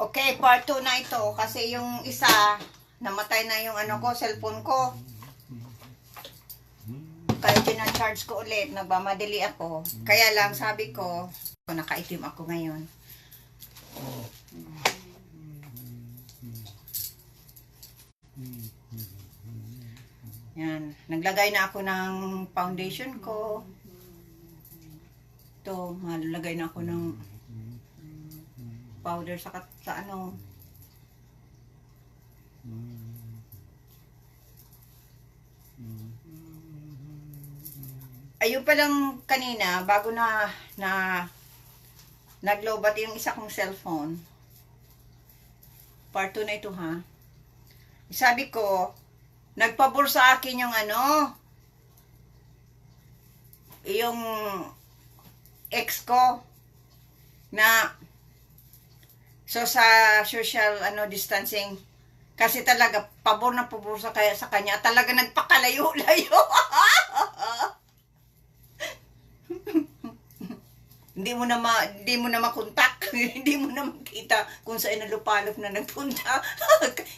Okay, part 2 na ito. Kasi yung isa, namatay na yung ano ko, cellphone ko. Kaya ginacharge ko ulit. Nagmamadali ako. Kaya lang, sabi ko, nakaitim ako ngayon. Yan. Naglagay na ako ng foundation ko. Ito, malagay na ako ng powder sa ano. Ayun palang kanina, bago na naglobat yung isa kong cellphone. Part 2 na ito ha. Sabi ko, nagpabor sa akin yung ano, yung ex ko na so sa social distancing kasi talaga pabor na pabor sa kanya, talaga nagpakalayo-layo. Hindi mo na makontak, hindi mo na makita kung saan nalupalop na nagpunta.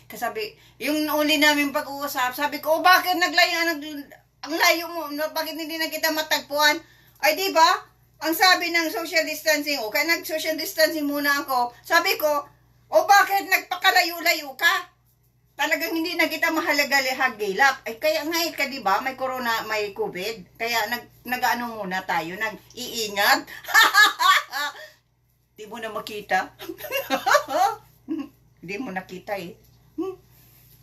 Kasabi, yung uli namin pag-uusap, sabi ko, bakit ang layo mo, bakit hindi na kita matagpuan? Ay, di ba? Ang sabi ng social distancing, kaya nag-social distancing muna ako. Sabi ko, bakit nagpakalayo-layo ka? Talagang hindi na kita mahalaga-hagilap. Ay, kaya nga ka, di ba? May corona, may COVID. Kaya nag-ano muna tayo, nag-iingat. Di mo na makita. Hindi mo nakita eh.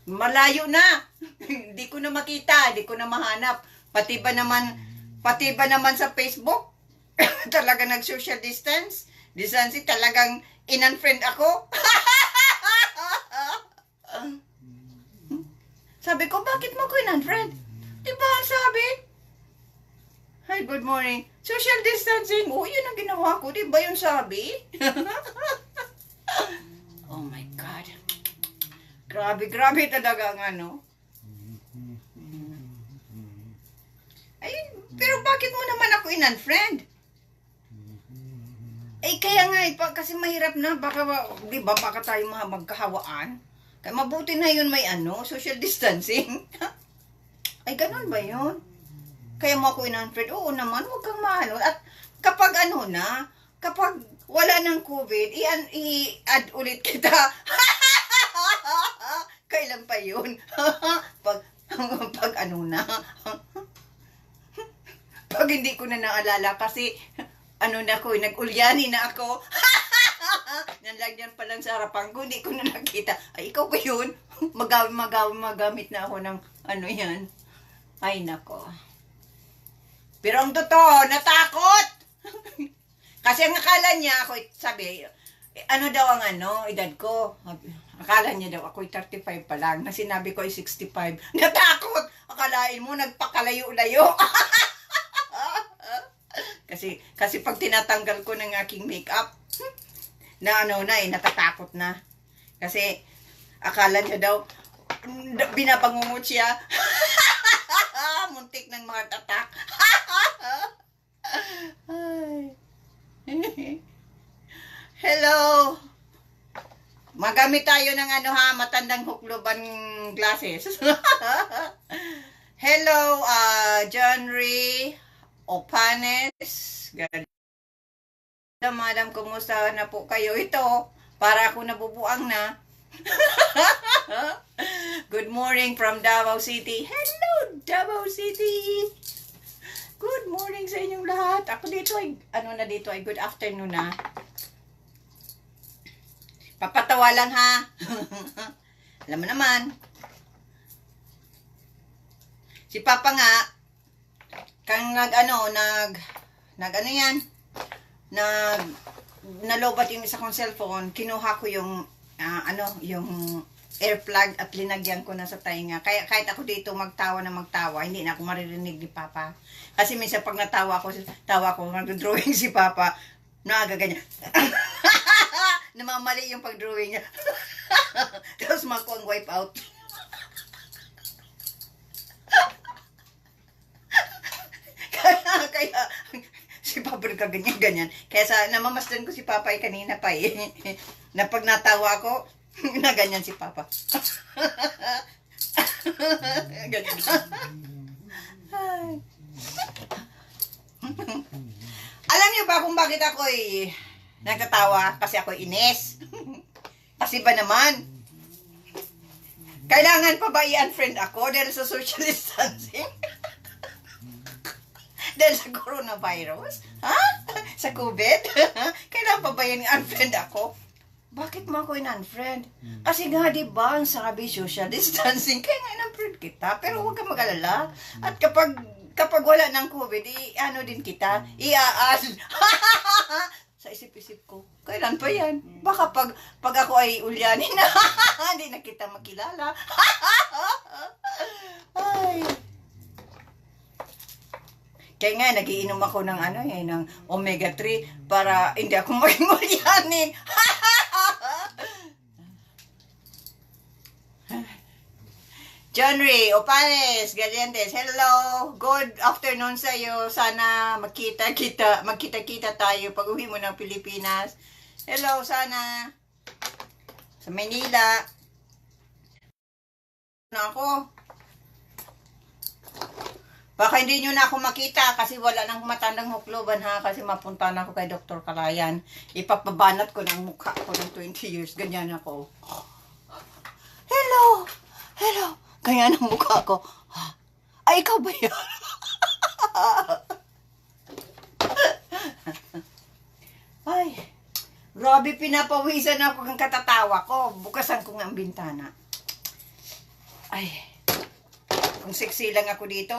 Malayo na. Hindi ko na makita, hindi ko na mahanap. Pati ba naman sa Facebook? Talaga nag-social distancing, talagang in-unfriend ako. Sabi ko, bakit mo ko in-unfriend? Diba ang sabi? Hi, good morning. Social distancing. Yun ang ginawa ko. Diba yung sabi? Oh my God. Grabe talaga ang ano. Ay, pero bakit mo naman ako in-unfriend? Kaya nga, kasi mahirap na. Diba, baka tayo magkahawaan. Kaya mabuti na yun may social distancing. Ay, ganun ba yun? Kaya mo ako in-unfriend? Oo naman, huwag kang mahalo. At kapag kapag wala ng COVID, i-add ulit kita. Kailan pa yun? pag na. Pag hindi ko na naalala kasi nag-ulyani na ako. Nalagyan pa lang sa harapan ko, hindi ko na nakita. Ay, ikaw ba yun? Magamit na ako ng yan. Ay, nako. Pero ang totoo, natakot! Kasi ang akala niya, sabi, daw ang edad ko? Akala niya daw, ako'y 35 pa lang. Na sinabi ko ay 65. Natakot! Akalain mo, nagpakalayo-layo. Kasi pag tinatanggal ko ng aking makeup, natatakot na. Kasi, akala niya daw, binabangungot siya. Muntik ng mga tatak. Hello! Magamit tayo ng matandang hukluban glasses. Hello, John Ray Opanes. Madam, kumusta na po kayo? Ito, para ako nabubuang na. Good morning from Davao City. Hello, Davao City! Good morning sa inyong lahat. Ako dito ay, good afternoon na. Papatawa lang ha. Alam mo naman. Si Papa nga, kang nalobat yung isa kong cellphone, kinuha ko yung yung air plug at linagyan ko na sa tainga. Kaya kahit ako dito magtawa, hindi na ako maririnig ni Papa. Kasi minsan pag tawa ko, mag-drawing si Papa, nagaganyan. Namamali yung pag-drawing niya. Tapos makuha ang wipe out. kaya si Papa nagkaganyan-ganyan. Kaya namamasdan ko si Papa kanina pa eh. Na pag natawa ako, na ganyan si Papa. Ganyan. Alam niyo ba kung bakit ako nagtatawa? Kasi ako inis. Kasi ba naman, kailangan pa ba i-unfriend ako dahil sa social distancing? Dahil sa coronavirus? Ha? Sa COVID? Kailangan pa ba yan i-unfriend ako? Bakit mo ako in-unfriend? Kasi nga, di ba, ang sabi social distancing, kaya nga in-unfriend kita. Pero huwag kang mag-alala. At kapag wala ng COVID, ano din kita, i-add. Sa isip-isip ko, kailan pa yan? Baka pag ako ay ulyanin na, hindi na kita makilala. Ay. Kaya nga, nagiinom ako ng ng omega-3 para hindi ako maging ulyanin. John Ray Opanes Galiantes, hello, good afternoon sa iyo. Sana magkita-kita tayo pag uwi mo ng Pilipinas. Hello, sana sa Manila na ako. Baka hindi nyo na ako makita kasi wala nang matandang hukloban ha, kasi mapunta na ako kay Dr. Kalayan. Ipapabanat ko ng mukha ko ng 20 years, ganyan ako. Hello, hello. Kaya ng mukha ko, ay, ikaw ba yun? Ay, grabe, pinapawisan ako ng katatawa ko. Bukasan ko nga ang bintana. Ay, kung sexy lang ako dito,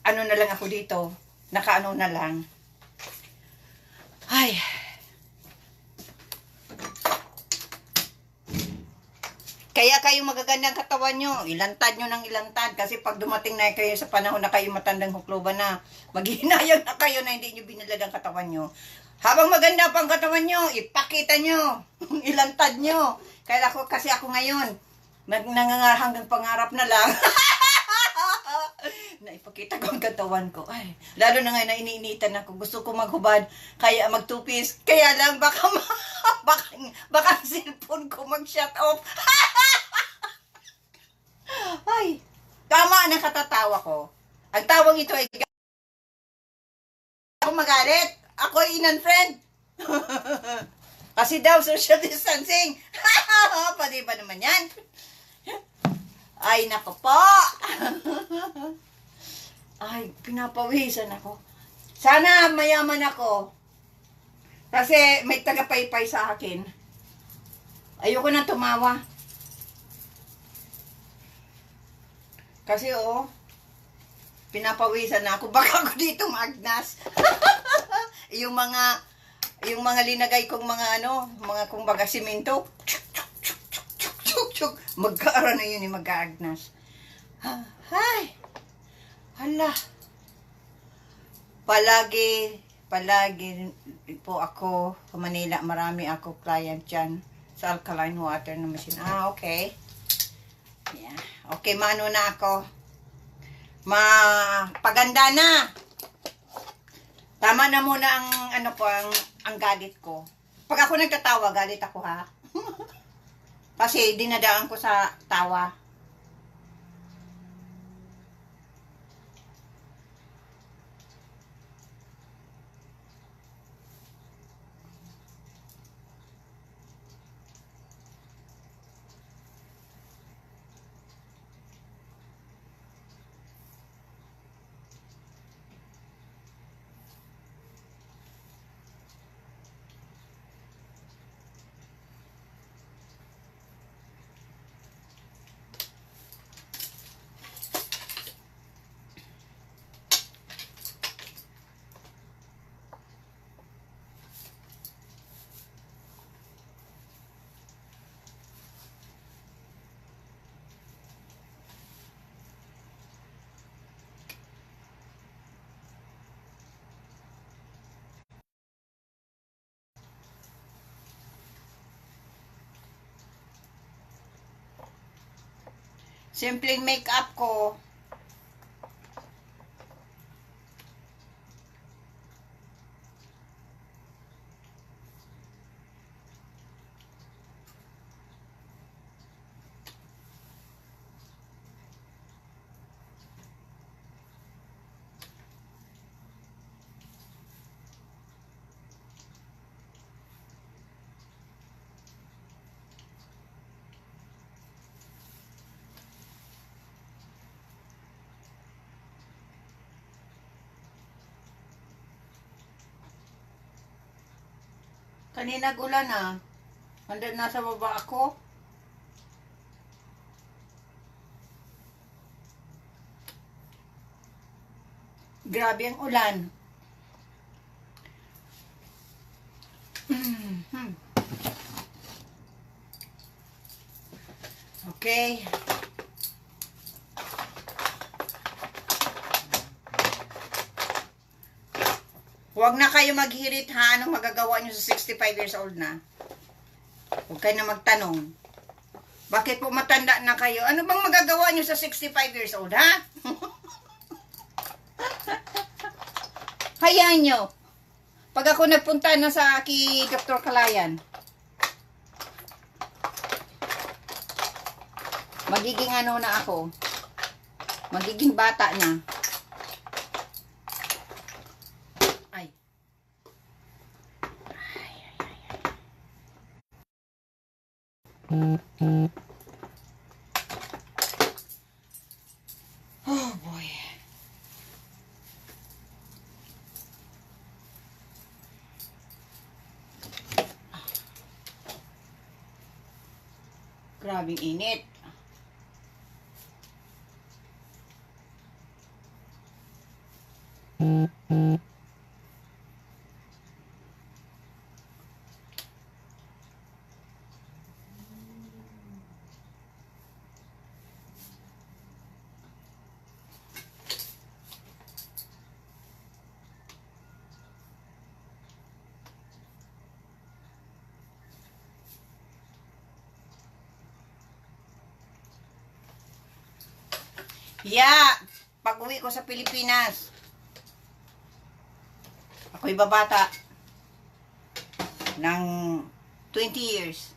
ano na lang ako dito, nakaano na lang. Ay, kaya kayo magagandang katawan nyo, ilantad nyo ng ilantad. Kasi pag dumating na kayo sa panahon na kayo matandang hukloban na, maghihinayang na kayo na hindi nyo binalad ang katawan nyo. Habang maganda pang katawan nyo, ipakita nyo, ilantad nyo. Kaya kasi ako ngayon, hanggang pangarap na lang. Na ipakita ko ang katawan ko. Ay, lalo na ngayon na iniinitan ako. Gusto ko maghubad, kaya magtupis. Kaya lang baka ang cellphone ko mag-shut off. Ay, tama na katatawa ko. Ang tawang ito ay ako magalit. Ako ay in-unfriend. Kasi daw social distancing. Pwede ba naman yan? Ay, nako po. Ay, pinapawisan ako. Sana mayaman ako. Kasi may tagapaypay sa akin. Ayoko nang tumawa. Kasi pinapawisan na ako. Baka ako dito maagnas. yung mga linagay kong mga mga kumbaga simento. Magkaara na yun mag-aagnas. Ay! Hala! Palagi po ako sa Manila. Marami ako client dyan sa alkaline water na machine. Okay. Yeah. Okay, mano na ako. Paganda na. Tama na muna ang galit ko. Pag ako nagtatawa, galit ako ha. Kasi dinadaan ko sa tawa. Simpleng make-up ko. Kanina ulan ah. Nandun nasa baba ako. Grabe ang ulan. Okay. Huwag na kayo maghirit ha. Anong magagawa nyo sa 65 years old na? Huwag kayo na magtanong. Bakit po matanda na kayo? Ano bang magagawa nyo sa 65 years old ha? Hayaan nyo. Pag ako nagpunta na sa Dr. Kalayan, magiging ano na ako. Magiging bata na. Ay. Oh boy. Grabing init. Yeah, pag-uwi ko sa Pilipinas, ako'y babata ng 20 years.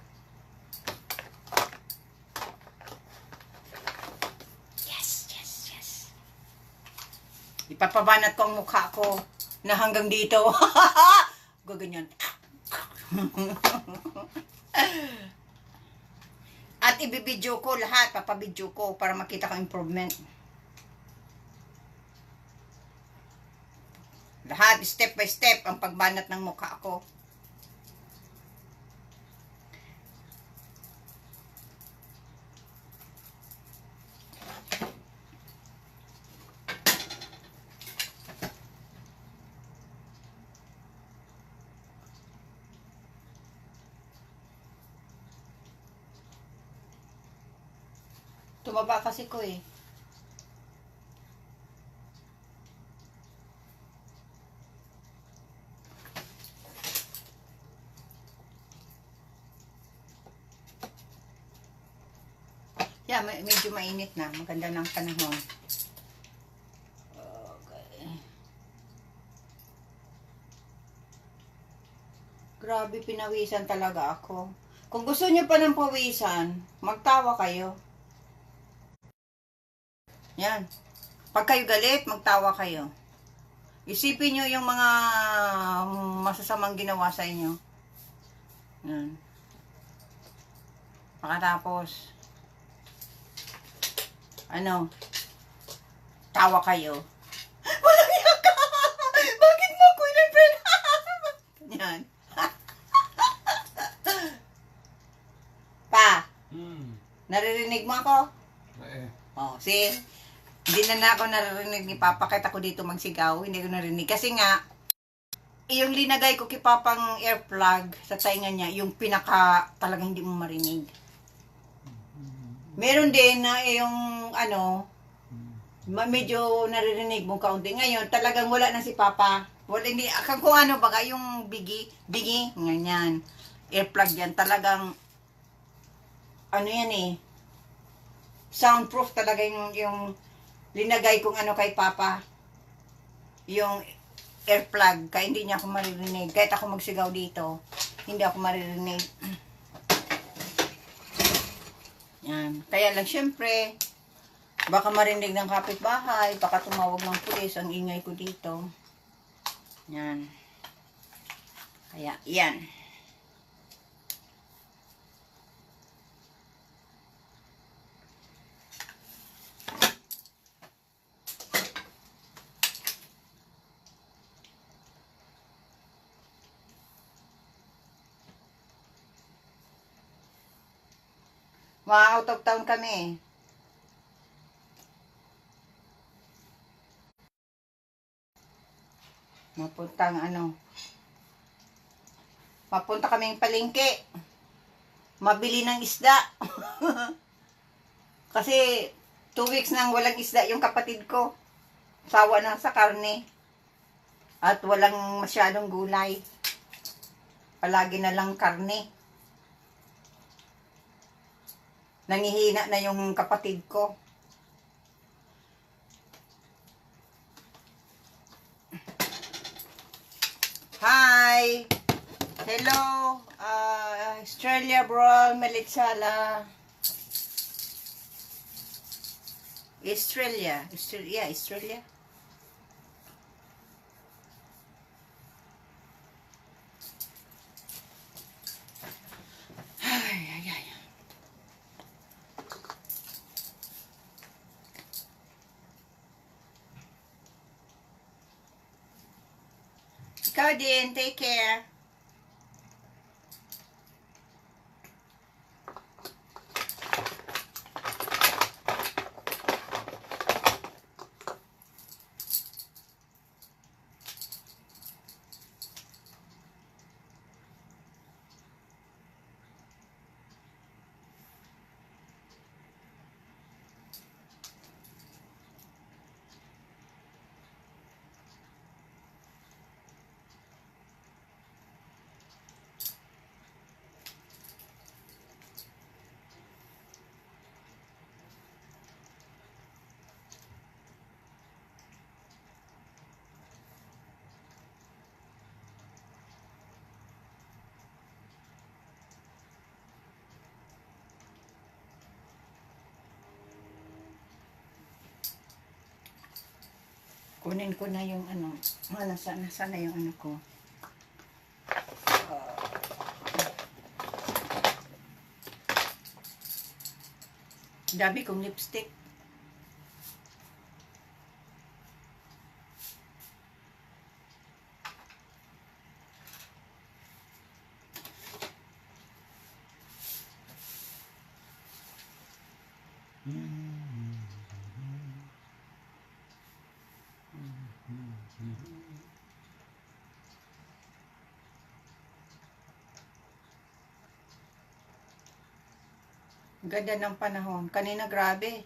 Yes, yes, yes. Ipapabanat ko ang mukha ko na hanggang dito. Gaganyan. At ibibidyo ko lahat, papabidyo ko para makita ko improvement. Lahat, step by step, ang pagbanat ng mukha ko. Tumaba kasi ko eh. Yeah, medyo mainit na. Maganda ng panahon. Okay. Grabe, pinawisan talaga ako. Kung gusto niyo pa ng pawisan, magtawa kayo. Yan. Pag kayo galit, magtawa kayo. Isipin nyo yung mga masasamang ginawa sa inyo. Yan. Pagkatapos, tawa kayo. Walang iya ka! Bakit mo ako inipin? Yan. Pa, naririnig mo ako? Oh, see? Hindi na ako naririnig ni Papa kahit ako dito magsigaw. Hindi ko narinig. Kasi nga, yung linagay ko kay Papang earplug sa tainga niya, yung pinaka talagang hindi mo marinig. Meron din na yung medyo naririnig mong kaunti. Ngayon, talagang wala na si Papa. Wala, hindi, kung ano baga, yung bigi, ganyan. Earplug yan. Talagang, yan eh. Soundproof talaga yung linagay kong kay Papa. Yung earplug. Kaya hindi niya ako maririnig. Kahit ako magsigaw dito, hindi ako maririnig. Yan. Kaya lang, syempre, baka marinig ng kapitbahay, baka tumawag ng pulis, ang ingay ko dito. Yan. Kaya, yan. Ma-out of town kami. Mapunta kaming palengke. Mabili ng isda. Kasi 2 weeks nang walang isda yung kapatid ko. Sawa na sa karne. At walang masyadong gulay. Palagi na lang karne. Nangihina na yung kapatid ko. Hi! Hello! Australia bro, Melitsala. Australia. Australia. Ay. Ikaw din, take care. Kunin ko na yung ano. Nasaan na yung ano ko. Dami kong lipstick. Ganda ng panahon. Kanina grabe.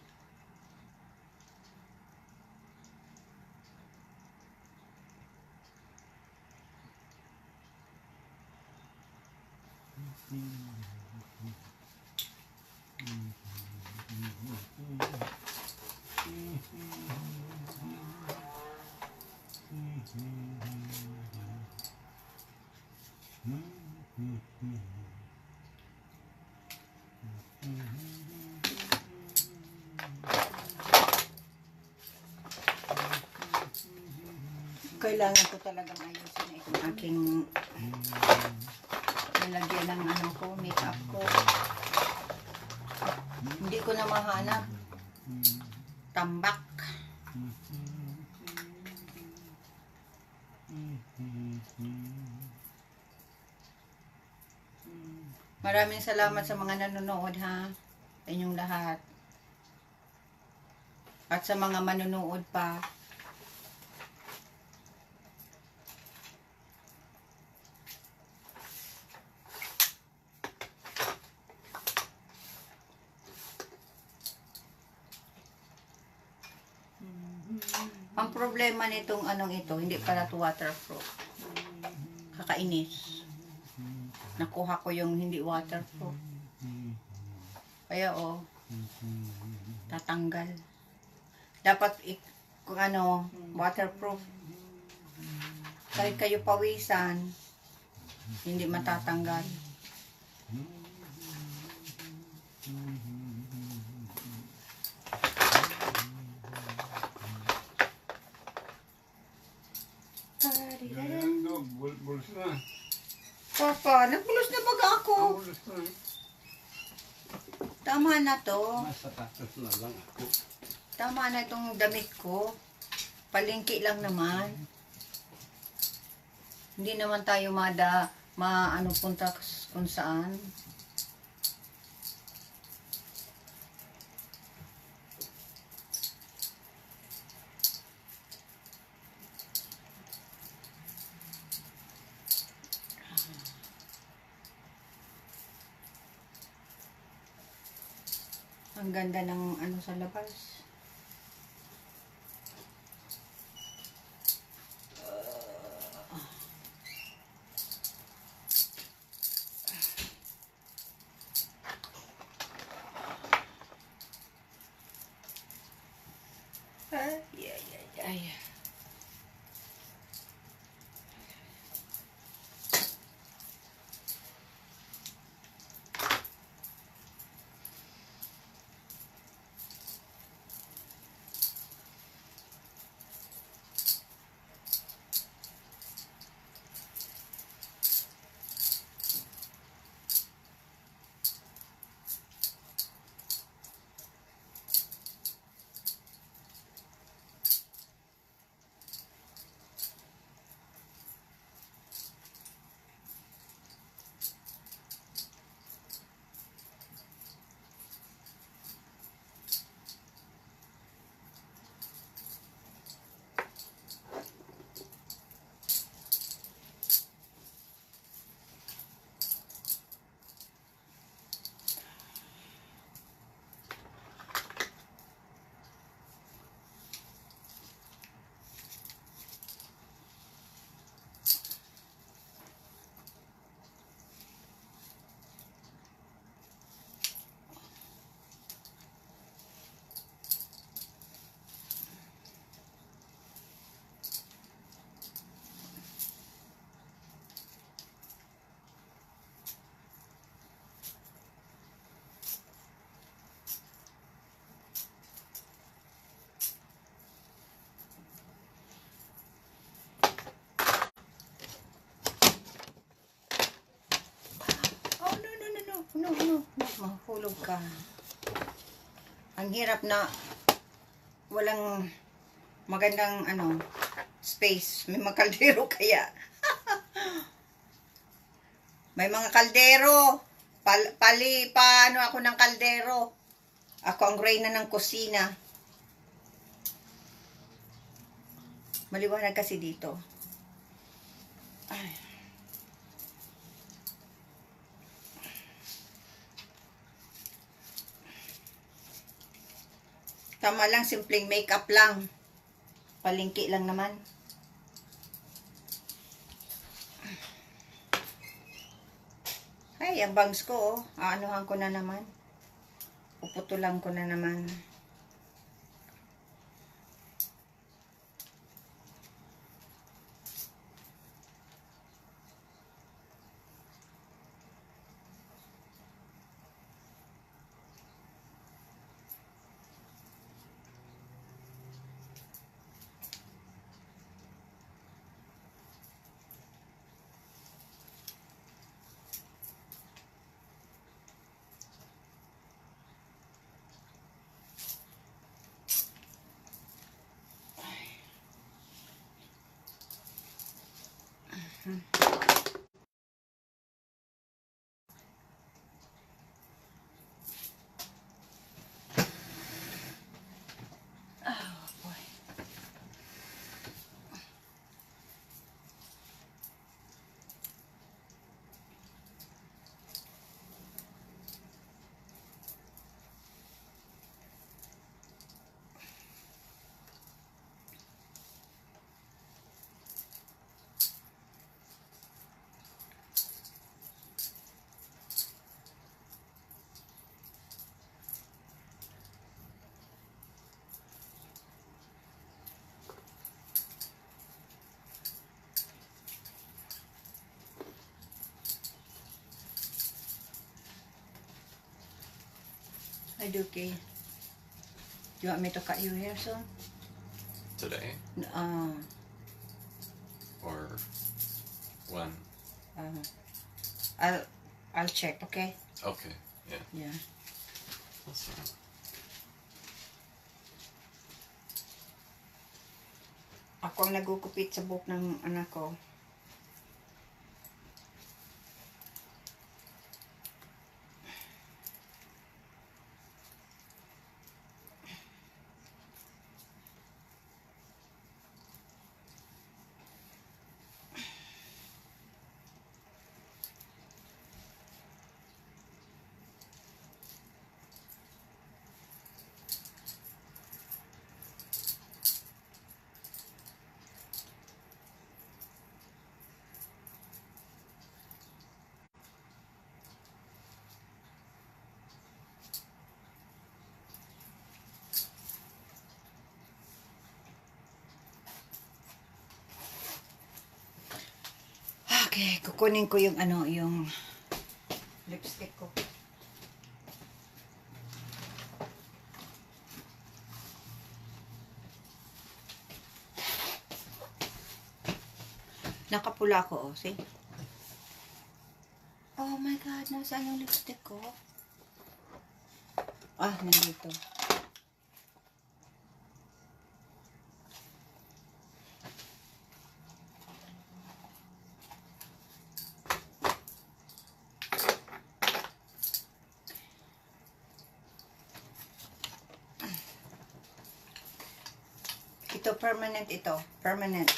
Kailangan ko talagang ayusin itong aking nilagyan ng ano ko, makeup ko. Hindi ko na mahanap. Tambak. Maraming salamat sa mga nanonood ha. Sa inyong lahat. At sa mga manonood pa. Ang problema nitong anong ito, hindi pala to waterproof. Kakainis. Nakuha ko yung hindi waterproof. Kaya tatanggal. Dapat kung ano, waterproof. Kahit kayo pawisan, hindi matatanggal. Bulos na. Papa, nagbulos na baga ako. Bulos na. Tama na to. Nasa tatas na lang ako. Tama na itong damit ko. Palengke lang naman. Hindi naman tayo punta kung saan. Ang ganda ng ano sa labas. Ay, ay, ay, ay. Oh, no, no, no, no. No, no, no. Mahulog ka. Ang hirap na walang magandang ano space. May mga kaldero kaya. May mga kaldero. Paano ako ng kaldero. Ako ang reyna ng kusina. Maliwanag kasi dito. Ay. Tama lang, simpleng makeup lang. Palingki lang naman. Ay, ang bangs ko, oh. Aanuhan ko na naman. Puputulan ko na naman. Oh, boy. Hi, Duki. Do you want me to cut your hair soon? Today Uh, or when? uh, I'll check, okay? Okay, yeah, Yeah. that's fine. Ako ang nagugupit sa buhok ng anak ko. Okay, kukunin ko yung ano, yung lipstick ko. Nakapula ko, oh, see? Oh my God, nasaan yung lipstick ko? Ah, nandito. Ito, permanent ito. Permanent.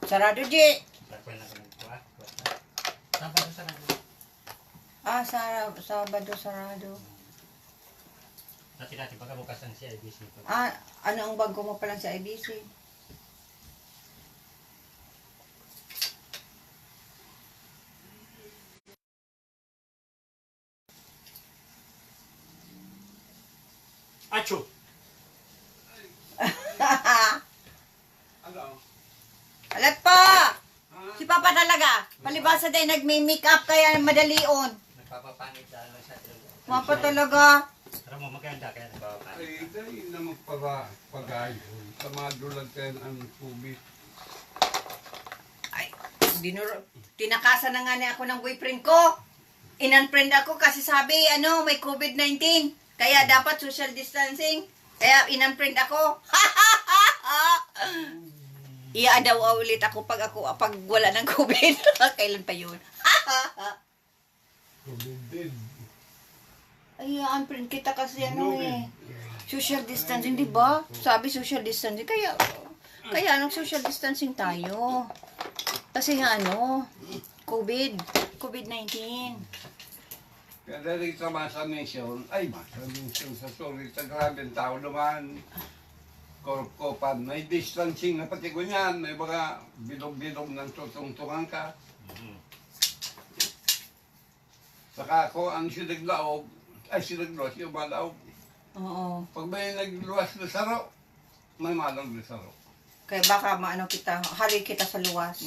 Sarado, G. Ah, Sabado, sarado. Dati baga bukasan si IBC ito. Ah, ano ang bangko mo palang sa IBC? Acho! Ano? Alat pa! Si Papa talaga. Palibasa din, nagme-make up kaya madalion. Nagpapapanit dahil lang siya. Papa talaga. Pero mo maganda kaya nagpapapanit. Ay, dahil na magpagayon. Kamadulag kayo ang tubig. Ay, tinakasan na nga niya ako ng boyfriend ko. in-unfriend ako kasi sabi, may COVID-19. Kaya dapat social distancing. Kaya in-unfriend ako. Iya daw ulit ako pag wala ng COVID. Kailan pa yun? COVID din. Ay, unfriend kita kasi social distancing, di ba? Sabi social distancing. Kaya social distancing tayo. Kasi COVID-19. Kaya rin sa masa mission, sa sorry, sa grabing tao naman, korp-kopan, may distancing na pati ko niyan, may mga bilog-bilog ng tutungtungan ka. Saka ako ang sinaglaog, sinagluwas yung malaog. Oo. Pag may nagluwas na saro, may malang na saro. Kaya baka hari kita sa luwas.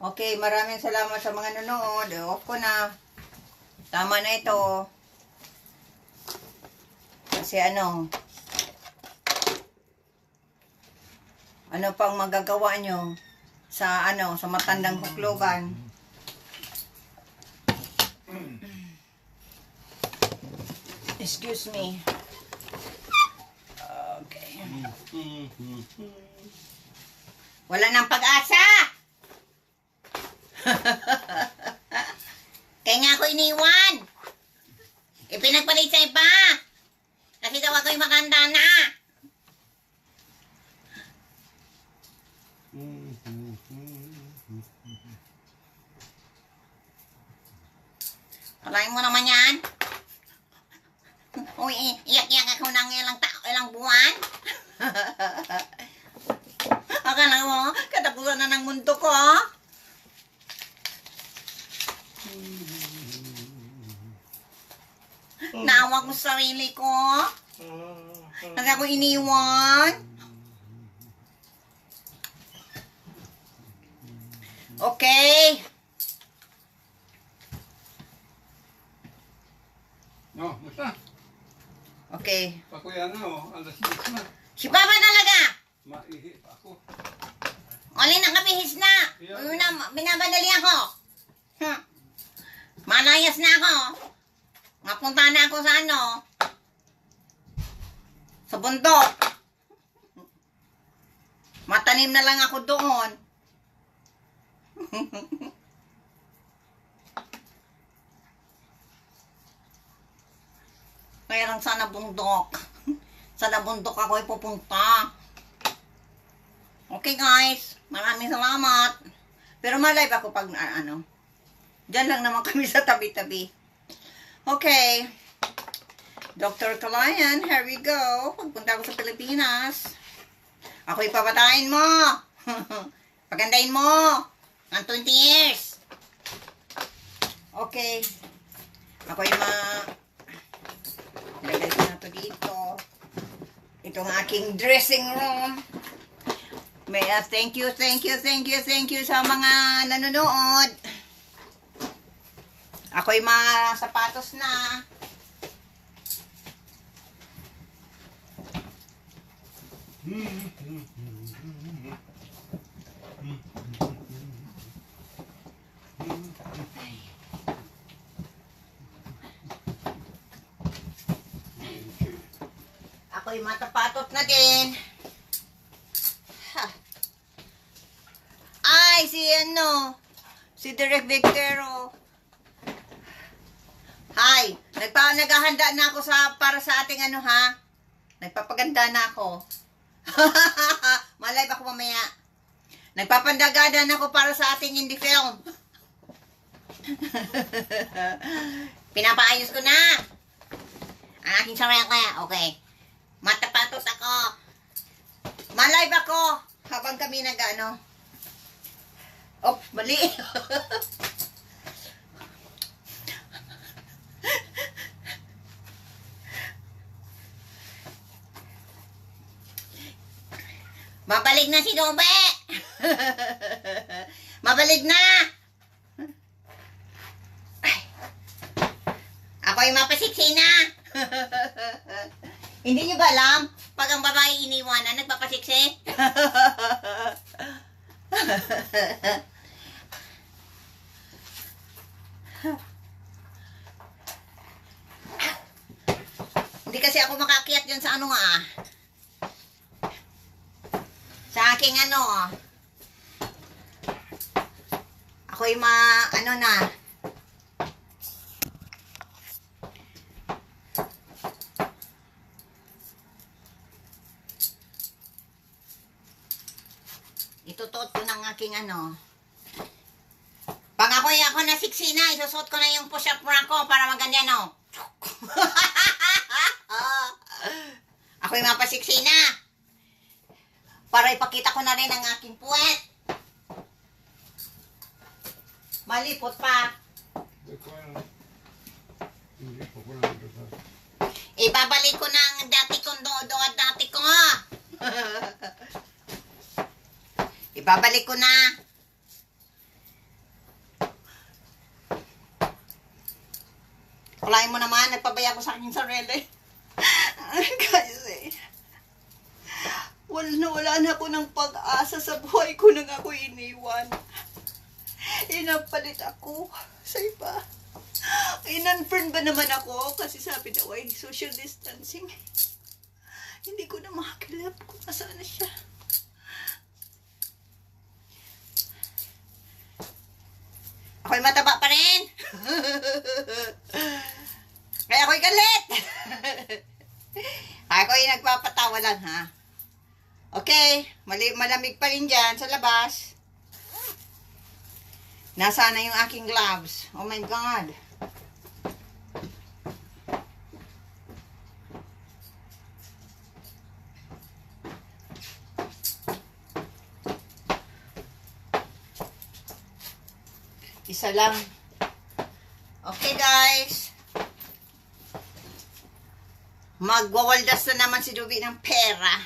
Okay, maraming salamat sa mga nanonood. Off ko na. Tama na ito. Kasi ano pang magagawa nyo sa sa matandang huklogan. Excuse me. Okay. Wala nang pag-asa. Kaya nga ako iniwan. Ipinagpalit sa iba. Kasi daw ako'y makanda na. Kalahin mo naman yan. Uy, iyak-iyak ako ng ilang buwan. Akala mo, katapusan na ng mundo ko. Naawa ko sa sarili ko. Kasi ako iniwan. Okay. No, basta. Okay. Pakuya na alas 10 na. Si Papa talaga. Maihi pa ako. Oli na kabihis na. Binabadali ako. Malayas na ako. Napunta na ako sa sa bundok. Matanim na lang ako doon. Kaya lang sana bundok. Sana bundok ako ipupunta. Okay guys, maraming salamat. Pero ma-live ako pag Diyan lang naman kami sa tabi-tabi. Okay. Dr. Kalayan, here we go. Pagpunta ako sa Pilipinas. Ako ipapatayin mo. Pagandahin mo. Ng 20 years. Okay. Ako lagay ko na to dito. Itong aking dressing room. Thank you sa mga nanonood. Ako'y mga sapatos na. Ako'y mga sapatos na din. Ay, si Direk Victero. Hi, naghahanda na ako para sa ating Nagpapaganda na ako. Malay ako mamaya. Nagpapandagada na ako para sa ating indie film. Pinapaayos ko na. Ang aking sarili. Okay. Matapatos ako. Malay ako habang kami Oh, mali. Mabalik na si Nube. Mabalik na. Ako'y mapasiksi na. Hindi niyo ba alam? Pag ang babae iniwanan, nagpapasiksi? Hindi kasi ako makakyat dyan sa ano nga ah. Sa aking ano ah. Ako'y ano na. Itutuot ko ng aking ano. Pag ako nasiksi na, isusot ko na yung push-up bra ko para maganda no. Ako'y mapasiksi na. Para ipakita ko na rin ang aking puwet. Malipot pa. Ibabalik ko ng dati kong dodo at dati ko nga. Ibabalik ko na. Kulain mo naman, nagpabaya ko sa aking sarili. Kasi, wala na ako ng pag-asa sa buhay ko nang ako iniwan. Inapalit ako sa iba. In-unfriend ba naman ako? Kasi sabi daw ay social distancing. Hindi ko na makakilap kung nasaan na siya. Ako'y mataba pa rin. Kaya ako'y galit. Ako'y nagpapatawa lang ha. Okay, malamig pa rin dyan sa labas. Nasaan na yung aking gloves? Oh my God. Isa lang. Okay guys. Magwawaldas na naman si Dubi ng pera.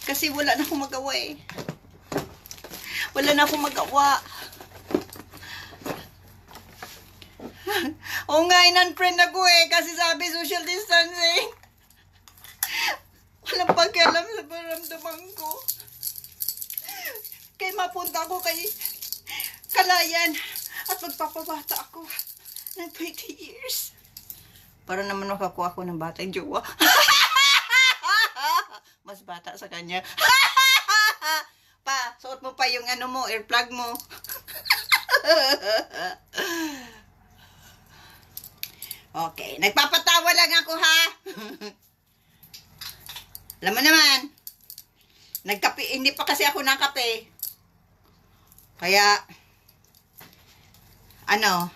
Kasi wala na akong magawa eh. Wala na akong magawa. Oo nga, in-unfriend ako eh. Kasi sabi social distancing. Walang pakialam sa paramdaman ko. Kaya mapunta ako kay Kalayan at magpapabata ako ng 20 years. Para naman makakuha ko ng batang jowa. Mas bata sa kanya. Pa, suot mo pa yung ano mo, earplug mo. Okay, nagpapatawa lang ako ha. Alam mo naman, nagkape, hindi pa kasi ako nakape. Kaya, ano,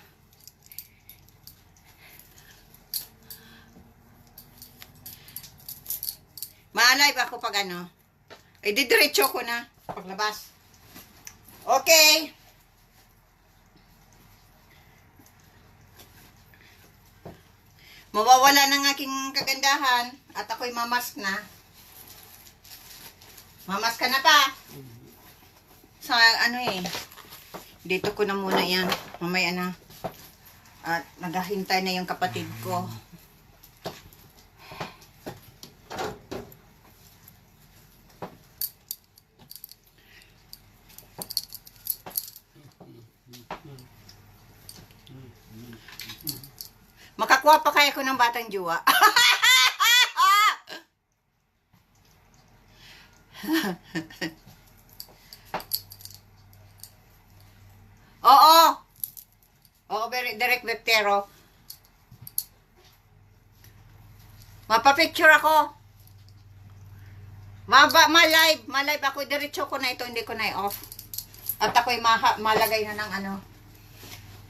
maalay ba ako pag ano? Eh, didiretso ko na paglabas. Okay. Mawawala ng aking kagandahan at ako'y mamask na. Mamask ka na pa. Sa ano eh. Dito ko na muna yan. Mamaya na. At naghahintay na yung kapatid ko. Makakuha pa kaya ko ng batang jowa. Oo. Oo, direct Vectero. Mapapicture ako. Ma-live ako. Diretso ko na ito, hindi ko na i-off. At ako'y malagay na ng ano.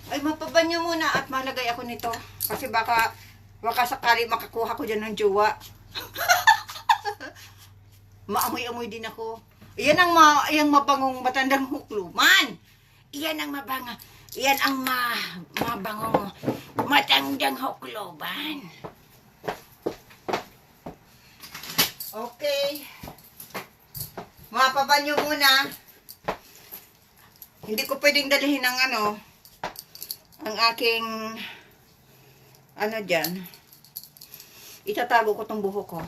Ay, mapabanyo muna at malagay ako nito. Kasi baka sakali makakuha ko dyan ng jowa. Maamoy-amoy din ako. Iyan ang mabangong matandang hukluman. Iyan ang mabangong matandang hukluban. Okay. Mapabanyo muna. Hindi ko pwedeng dalhin ng ang aking dyan. Itatago ko tong buhok ko.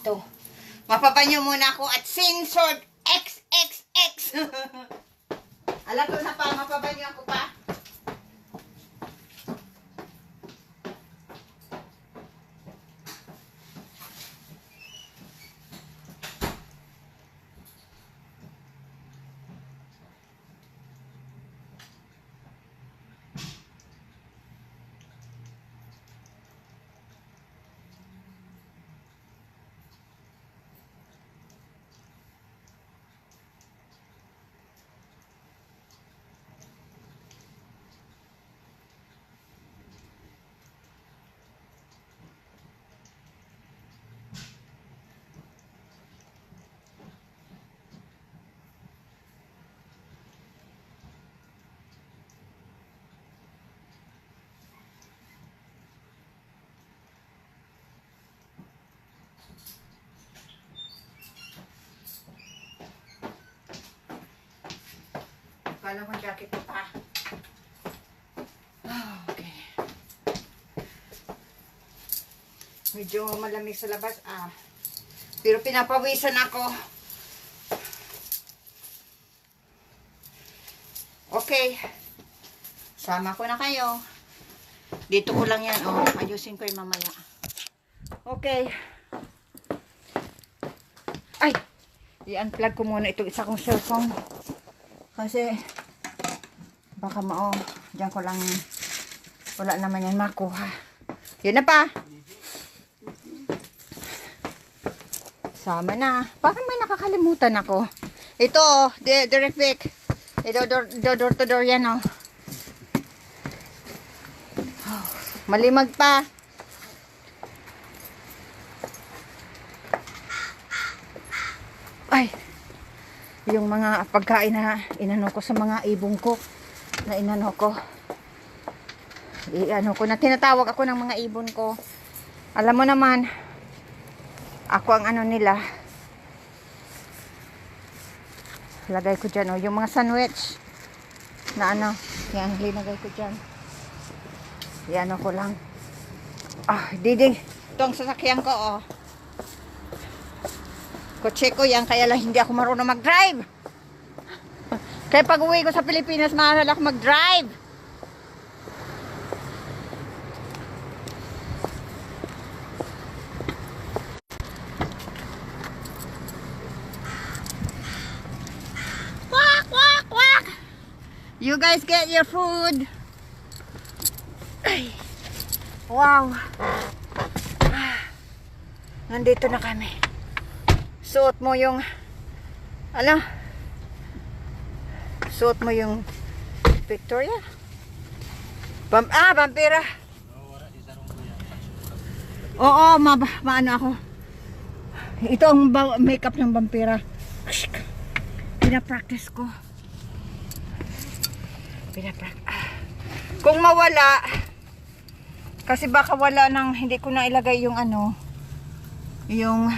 ito. Mapapanyo muna ako at censored XXX. Ala to na pa, mapapanyo ako pa. Kala mo jacket ko pa. Okay. Medyo malamig sa labas. Pero pinapawisan ako. Okay. Sama ko na kayo. Dito ko lang yan. Ayusin ko yung mamaya. Okay. Ay! I-unplug ko muna itong isa kong cellphone. Kasi baka diyan ko lang wala naman yan makuha. Yun na pa. Sama na. Parang may nakakalimutan ako. Ito, direct pick. Ito, door to door yan, oh. Malimag pa. Ay. Yung mga pagkain na inano ko sa mga ibong ko. Na inano ko. Tinatawag ako ng mga ibon ko. Alam mo naman, ako ang ano nila. Lagay ko dyan, yung mga sandwich. Na ano, yan, linagay ko dyan. Yan ko lang. Didi. Ito ang sasakyan ko, Kotse ko yan, kaya lang hindi ako marunong mag-drive. Kaya pag uwi ko sa Pilipinas, mahalal ako mag-drive. Quack, quack, quack. You guys get your food. Ay. Wow. Nandito na kami. Suot mo yung suot mo yung Victoria vampira. Oo, maano ako. Ito ang makeup ng vampira. Pinapractice ko. Kung mawala kasi baka wala nang hindi ko na ilagay yung yung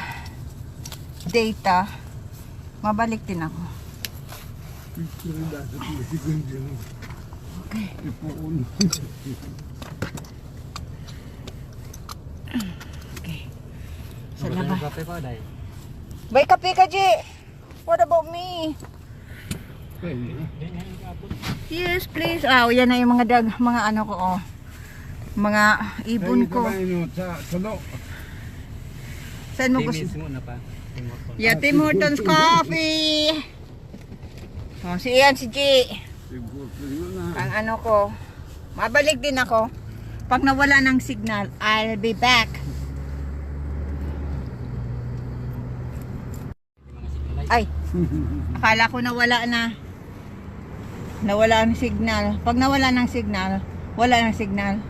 data, mabalik din ako. Okay. Okay. Sa labas. Bay, kape ka, G. What about me? Yes, please. Yan na yung mga ano ko, mga ibon ko. Saan mo gusto? Yeah, Tim Hortons coffee. Si Ian, si G. Ang ano ko. Mabalik din ako. Pag nawala ng signal, I'll be back. Ay, akala ko nawala na. Nawala ng signal. Pag nawala ng signal, wala ng signal.